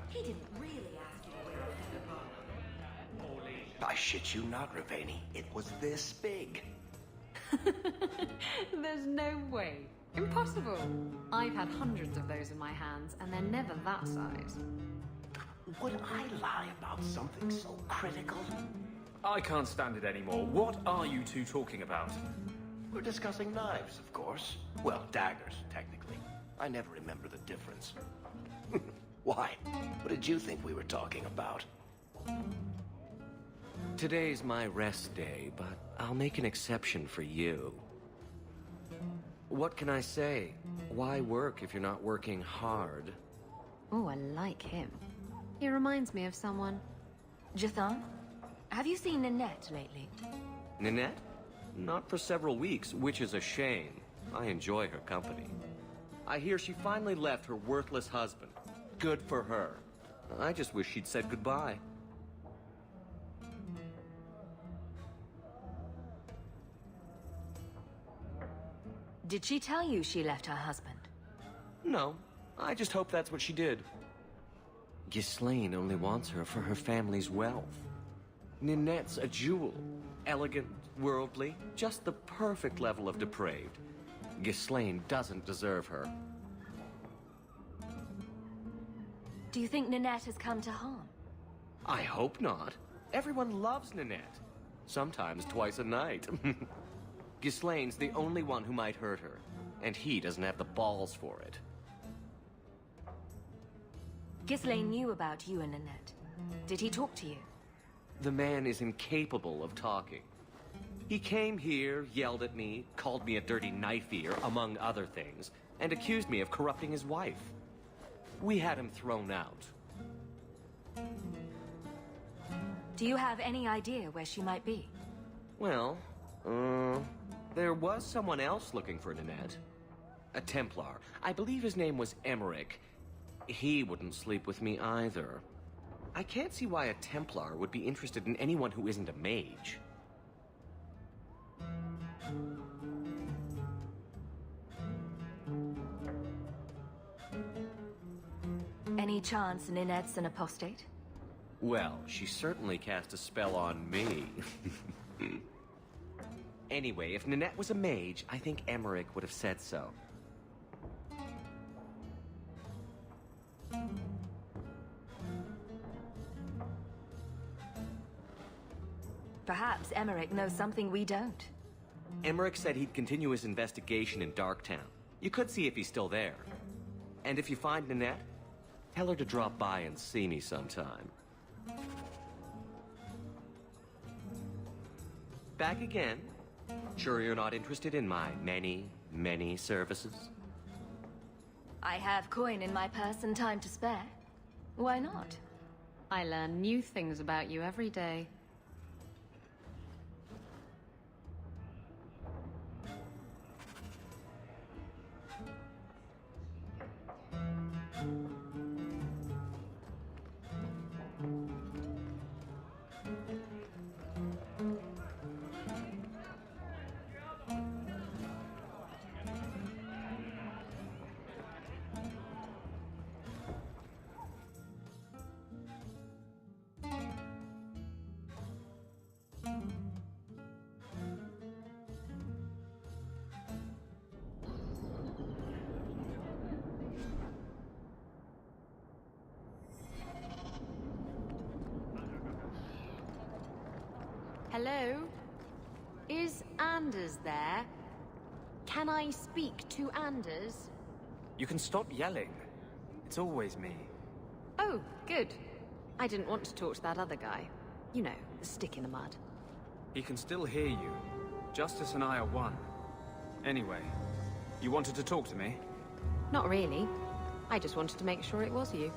He didn't really ask you to wear a feather boa. I shit you not, Ravani. It was this big. There's no way. Impossible. I've had hundreds of those in my hands, and they're never that size. Would I lie about something so critical? I can't stand it anymore. What are you two talking about? We're discussing knives, of course. Well, daggers, technically. I never remember the difference. Why? What did you think we were talking about? Today's my rest day, but I'll make an exception for you. What can I say? Why work if you're not working hard? Oh, I like him. He reminds me of someone. Jathan, have you seen Ninette lately? Ninette? Not for several weeks, which is a shame. I enjoy her company. I hear she finally left her worthless husband. Good for her. I just wish she'd said goodbye. Did she tell you she left her husband? No, I just hope that's what she did. Ghislaine only wants her for her family's wealth. Ninette's a jewel. Elegant, worldly, just the perfect level of depraved. Ghislaine doesn't deserve her. Do you think Ninette has come to harm? I hope not. Everyone loves Ninette. Sometimes twice a night. Ghislaine's the only one who might hurt her, and he doesn't have the balls for it. Ghislaine knew about you and Ninette. Did he talk to you? The man is incapable of talking. He came here, yelled at me, called me a dirty knife-ear, among other things, and accused me of corrupting his wife. We had him thrown out. Do you have any idea where she might be? Well, there was someone else looking for Ninette. A Templar. I believe his name was Emmerich. He wouldn't sleep with me either. I can't see why a Templar would be interested in anyone who isn't a mage. Any chance Ninette's an apostate? Well, she certainly cast a spell on me. Anyway, if Ninette was a mage, I think Emmerich would have said so. Perhaps Emmerich knows something we don't. Emmerich said he'd continue his investigation in Darktown. You could see if he's still there. And if you find Ninette, tell her to drop by and see me sometime. Back again? Sure you're not interested in my many, many services? I have coin in my purse and time to spare. Why not? I learn new things about you every day. Hello? Is Anders there? Can I speak to Anders? You can stop yelling. It's always me. Oh, good. I didn't want to talk to that other guy. You know, the stick in the mud. He can still hear you. Justice and I are one. Anyway, you wanted to talk to me? Not really. I just wanted to make sure it was you.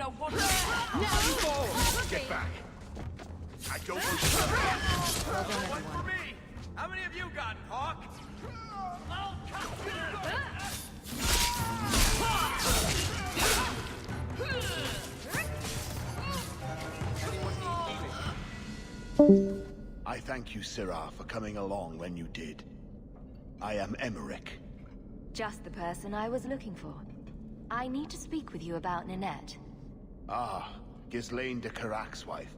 don't want to... Get back! I don't want One for me! How many of you got, Hawk? I'll I thank you, Syrah, for coming along when you did. I am Emmerich. Just the person I was looking for. I need to speak with you about Ninette. Ah, Ghislaine de Carrac's wife.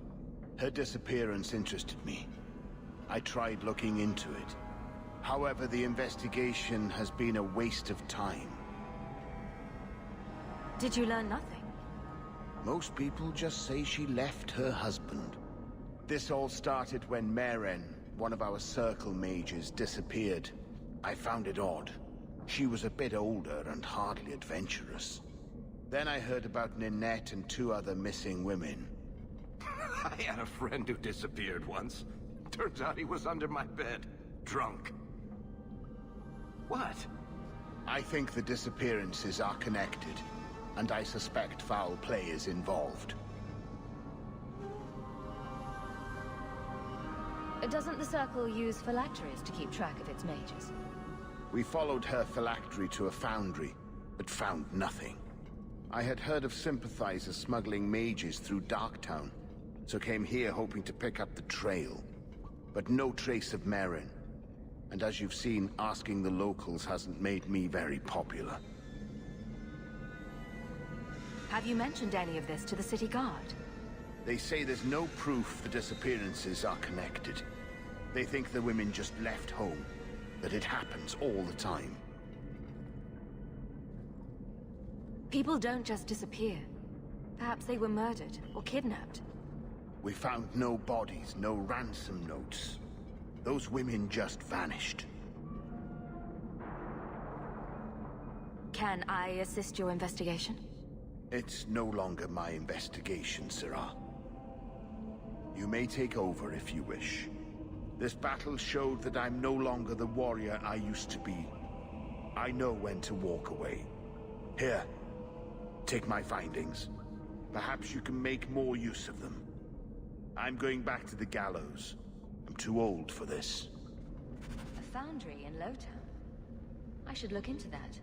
Her disappearance interested me. I tried looking into it. However, the investigation has been a waste of time. Did you learn nothing? Most people just say she left her husband. This all started when Meren, one of our Circle mages, disappeared. I found it odd. She was a bit older and hardly adventurous. Then I heard about Ninette and 2 other missing women. I had a friend who disappeared once. Turns out he was under my bed, drunk. What? I think the disappearances are connected, and I suspect foul play is involved. Doesn't the Circle use phylacteries to keep track of its mages? We followed her phylactery to a foundry, but found nothing. I had heard of sympathizers smuggling mages through Darktown, so came here hoping to pick up the trail. But no trace of Meren. And as you've seen, asking the locals hasn't made me very popular. Have you mentioned any of this to the city guard? They say there's no proof the disappearances are connected. They think the women just left home, that it happens all the time. People don't just disappear. Perhaps they were murdered or kidnapped. We found no bodies, no ransom notes. Those women just vanished. Can I assist your investigation? It's no longer my investigation, Syrah. You may take over if you wish. This battle showed that I'm no longer the warrior I used to be. I know when to walk away. Here, take my findings. Perhaps you can make more use of them. I'm going back to the gallows. I'm too old for this. A foundry in Lowtown. I should look into that.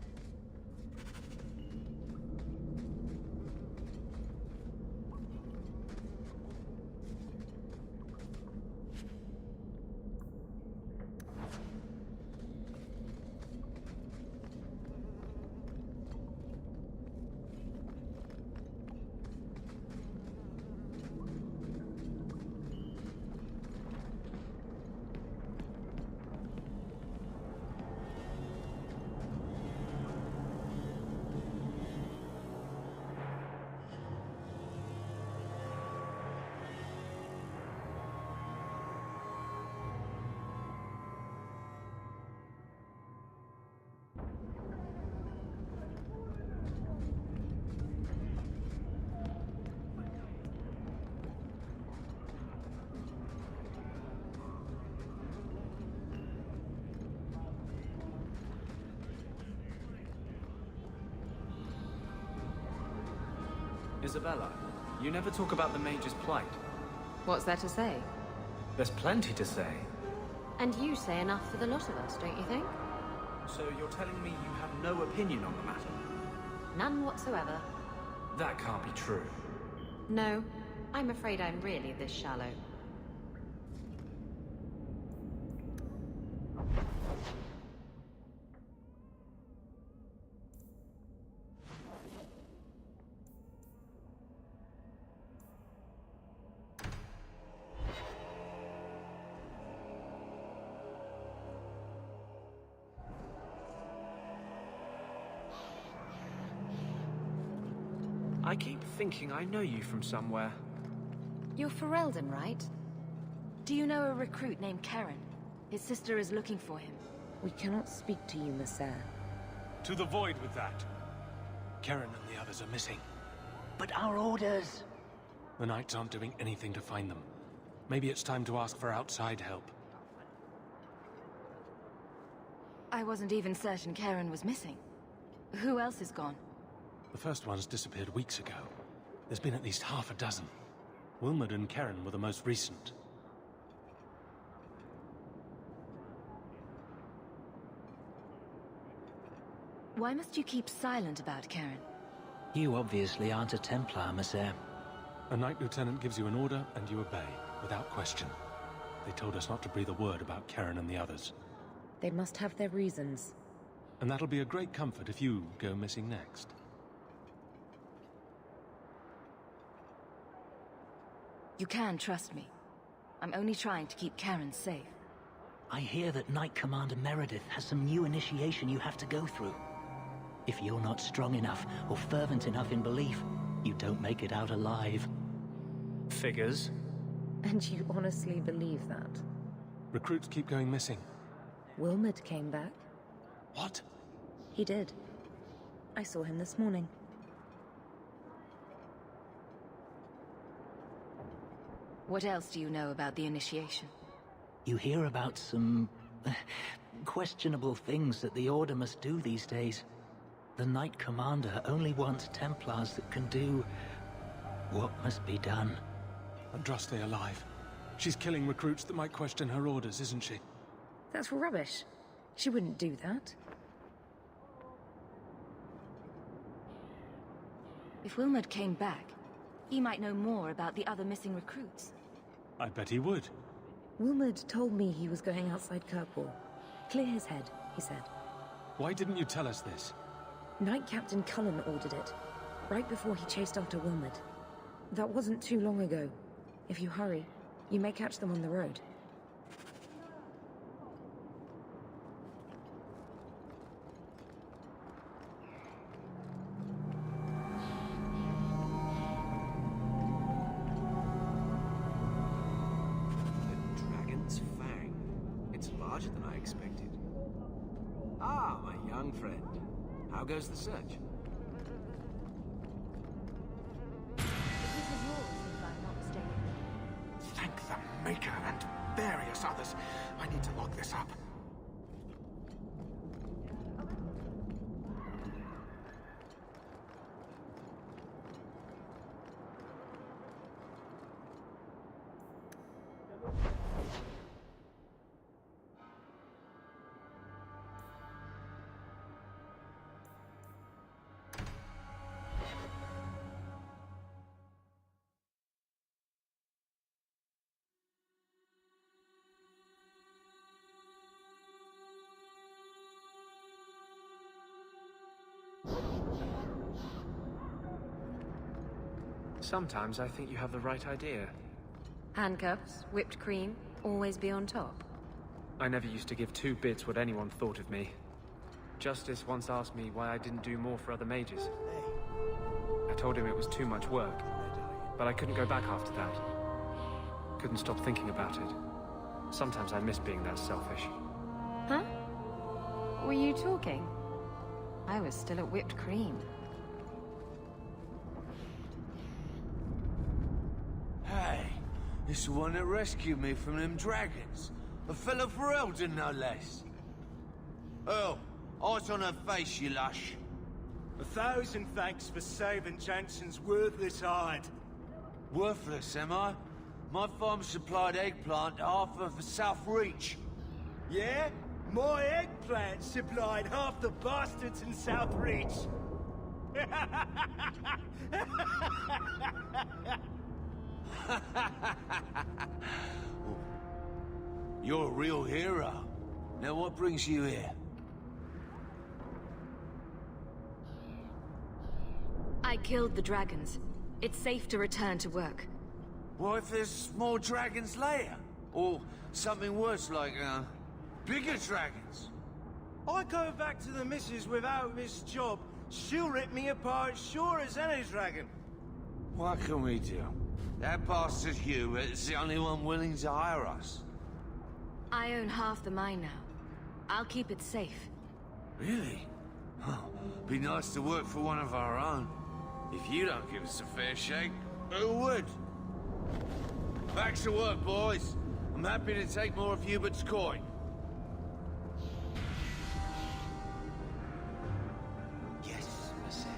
Isabella, you never talk about the Mage's plight. What's there to say? There's plenty to say. And you say enough for the lot of us, don't you think? So you're telling me you have no opinion on the matter? None whatsoever. That can't be true. No, I'm afraid I'm really this shallow. I keep thinking I know you from somewhere. You're Ferelden, right? Do you know a recruit named Karen? His sister is looking for him. We cannot speak to you, Messer. To the void with that. Karen and the others are missing. But our orders... The Knights aren't doing anything to find them. Maybe it's time to ask for outside help. I wasn't even certain Karen was missing. Who else is gone? The first ones disappeared weeks ago. There's been at least half a dozen. Wilmot and Karen were the most recent. Why must you keep silent about Karen? You obviously aren't a Templar, Monsieur. A Knight Lieutenant gives you an order, and you obey, without question. They told us not to breathe a word about Karen and the others. They must have their reasons. And that'll be a great comfort if you go missing next. You can trust me. I'm only trying to keep Karen safe. I hear that Knight Commander Meredith has some new initiation you have to go through. If you're not strong enough or fervent enough in belief, you don't make it out alive. Figures. And you honestly believe that? Recruits keep going missing. Wilmot came back. What? He did. I saw him this morning. What else do you know about the initiation? You hear about some questionable things that the Order must do these days. The Knight Commander only wants Templars that can do what must be done. Andraste alive. She's killing recruits that might question her orders, isn't she? That's rubbish. She wouldn't do that. If Wilmot came back, he might know more about the other missing recruits. I bet he would. Wilmot told me he was going outside Kirkwall. Clear his head, he said. Why didn't you tell us this? Knight Captain Cullen ordered it, right before he chased after Wilmot. That wasn't too long ago. If you hurry, you may catch them on the road. The Dragon's Fang. It's larger than I expected. Ah, my young friend. How goes the search? This is yours, if I'm not mistaken. Thank the Maker and various others. I need to lock this up. Sometimes I think you have the right idea. Handcuffs, whipped cream, always be on top. I never used to give two bits what anyone thought of me. Justice once asked me why I didn't do more for other mages. I told him it was too much work, but I couldn't go back after that. Couldn't stop thinking about it. Sometimes I miss being that selfish. Huh? Were you talking? I was still at whipped cream. Hey, it's the one that rescued me from them dragons. A fellow Ferelden, no less. Oh, eyes on her face, you lush. 1,000 thanks for saving Jansen's worthless hide. Worthless, am I? My farm supplied eggplant to half of the South Reach. Yeah? My eggplant supplied half the bastards in South Reach. You're a real hero. Now what brings you here? I killed the dragons. It's safe to return to work. What if there's more dragons later? Or something worse like, bigger dragons? I go back to the missus without this job. She'll rip me apart sure as any dragon. What can we do? That bastard Hugh is the only one willing to hire us. I own half the mine now. I'll keep it safe. Really? Oh, be nice to work for one of our own. If you don't give us a fair shake, who would? Back to work, boys. I'm happy to take more of Hubert's coin. Yes, Monsieur.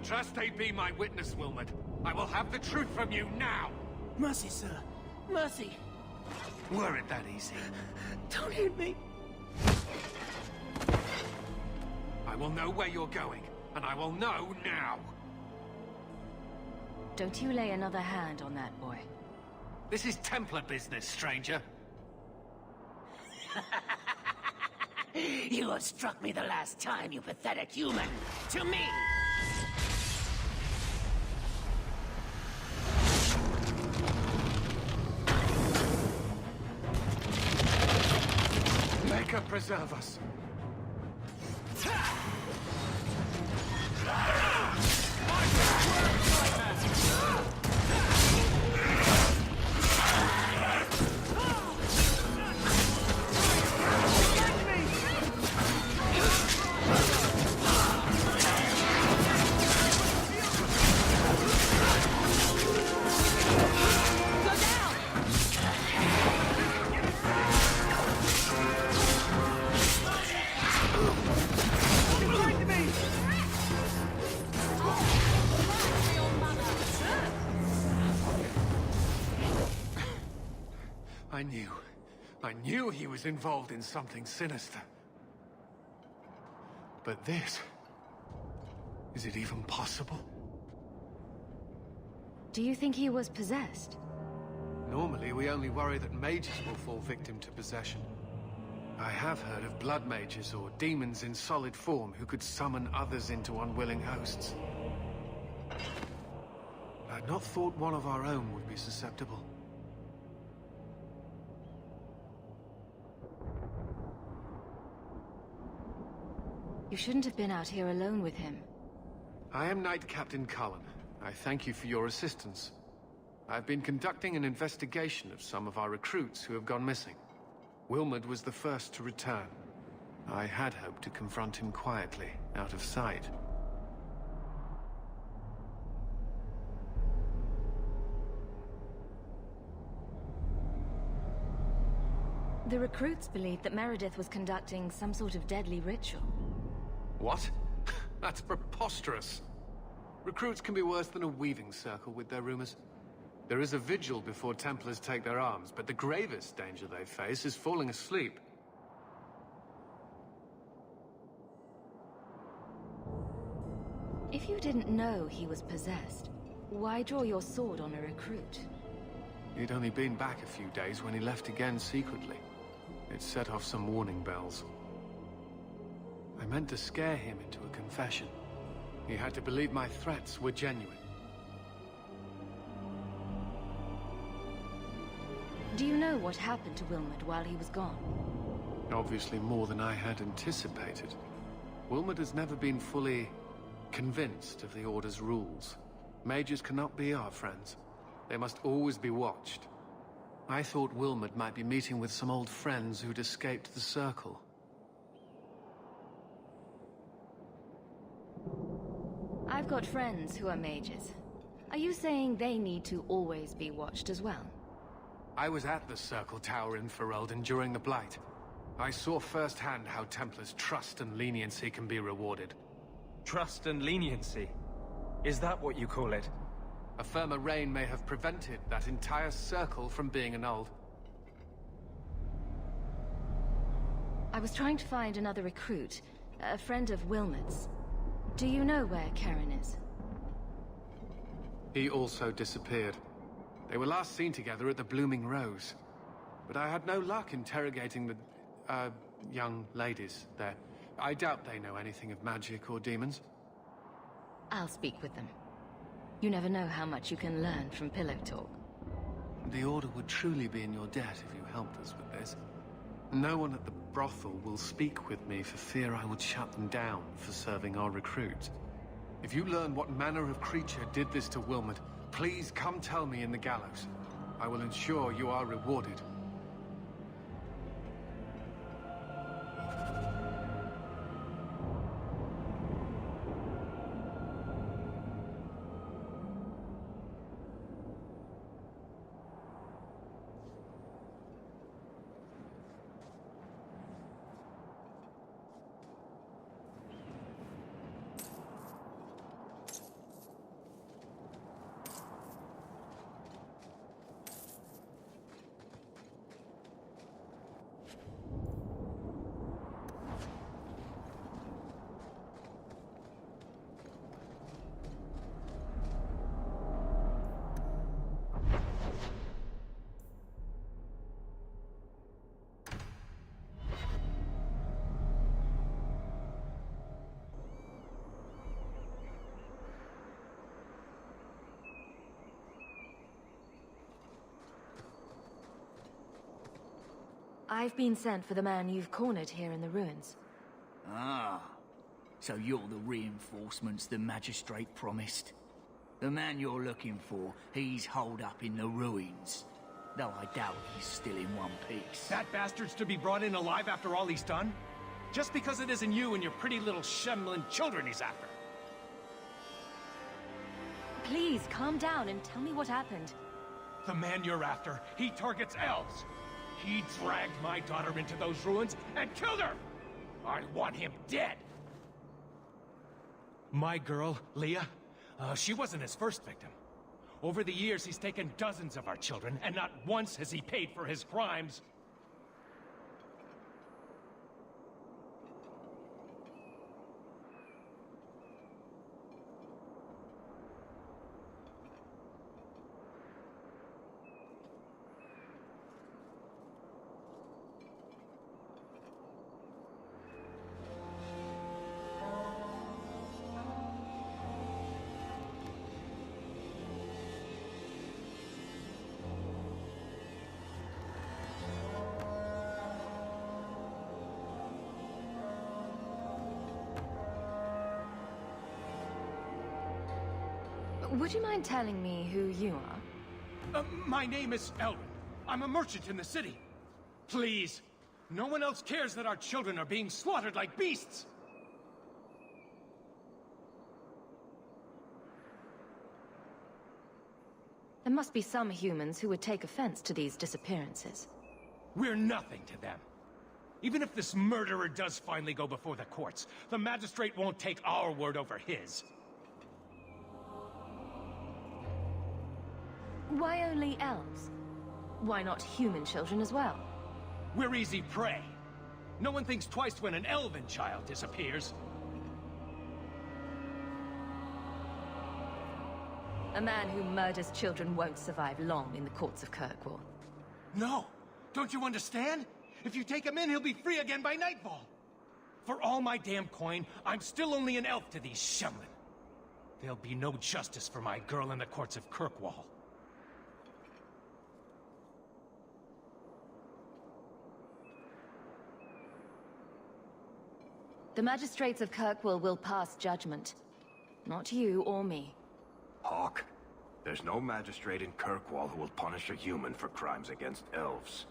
trust thee be my witness, Wilmot. I will have the truth from you now! Mercy, sir. Mercy. Were it that easy? Don't hit me. I will know where you're going, and I will know now! Don't you lay another hand on that boy. This is Templar business, stranger. You have struck me the last time, you pathetic human! To me! Maker preserve us! I knew he was involved in something sinister. But this... is it even possible? Do you think he was possessed? Normally, we only worry that mages will fall victim to possession. I have heard of blood mages or demons in solid form who could summon others into unwilling hosts. I'd not thought one of our own would be susceptible. You shouldn't have been out here alone with him. I am Knight Captain Cullen. I thank you for your assistance. I've been conducting an investigation of some of our recruits who have gone missing. Wilmot was the first to return. I had hoped to confront him quietly, out of sight. The recruits believed that Meredith was conducting some sort of deadly ritual. What? That's preposterous. Recruits can be worse than a weaving circle with their rumors. There is a vigil before Templars take their arms, but the gravest danger they face is falling asleep. If you didn't know he was possessed, why draw your sword on a recruit? He'd only been back a few days when he left again secretly. It set off some warning bells. I meant to scare him into a confession. He had to believe my threats were genuine. Do you know what happened to Wilmot while he was gone? Obviously more than I had anticipated. Wilmot has never been fully convinced of the Order's rules. Mages cannot be our friends. They must always be watched. I thought Wilmot might be meeting with some old friends who'd escaped the Circle. I've got friends who are mages. Are you saying they need to always be watched as well? I was at the Circle Tower in Ferelden during the Blight. I saw firsthand how Templars' trust and leniency can be rewarded. Trust and leniency? Is that what you call it? A firmer reign may have prevented that entire circle from being annulled. I was trying to find another recruit, a friend of Wilmot's. Do you know where Karen is? He also disappeared. They were last seen together at the Blooming Rose. But I had no luck interrogating the, young ladies there. I doubt they know anything of magic or demons. I'll speak with them. You never know how much you can learn from pillow talk. The Order would truly be in your debt if you helped us with this. No one at the brothel will speak with me for fear I would shut them down for serving our recruits. If you learn what manner of creature did this to Wilmot, please come tell me in the gallows. I will ensure you are rewarded. I've been sent for the man you've cornered here in the ruins. Ah, so you're the reinforcements the Magistrate promised. The man you're looking for, he's holed up in the ruins. Though I doubt he's still in one piece. That bastard's to be brought in alive after all he's done? Just because it isn't you and your pretty little Shemlin children he's after. Please, calm down and tell me what happened. The man you're after, he targets elves. He dragged my daughter into those ruins and killed her! I want him dead! My girl, Leah, she wasn't his first victim. Over the years, he's taken dozens of our children, and not once has he paid for his crimes. Would you mind telling me who you are? My name is Elwyn. I'm a merchant in the city. Please, no one else cares that our children are being slaughtered like beasts! There must be some humans who would take offense to these disappearances. We're nothing to them. Even if this murderer does finally go before the courts, the Magistrate won't take our word over his. Why only elves? Why not human children as well? We're easy prey. No one thinks twice when an elven child disappears. A man who murders children won't survive long in the courts of Kirkwall. No! Don't you understand? If you take him in, he'll be free again by nightfall. For all my damn coin, I'm still only an elf to these Shemlin. There'll be no justice for my girl in the courts of Kirkwall. The magistrates of Kirkwall will pass judgment. Not you or me. Hawke, there's no magistrate in Kirkwall who will punish a human for crimes against elves.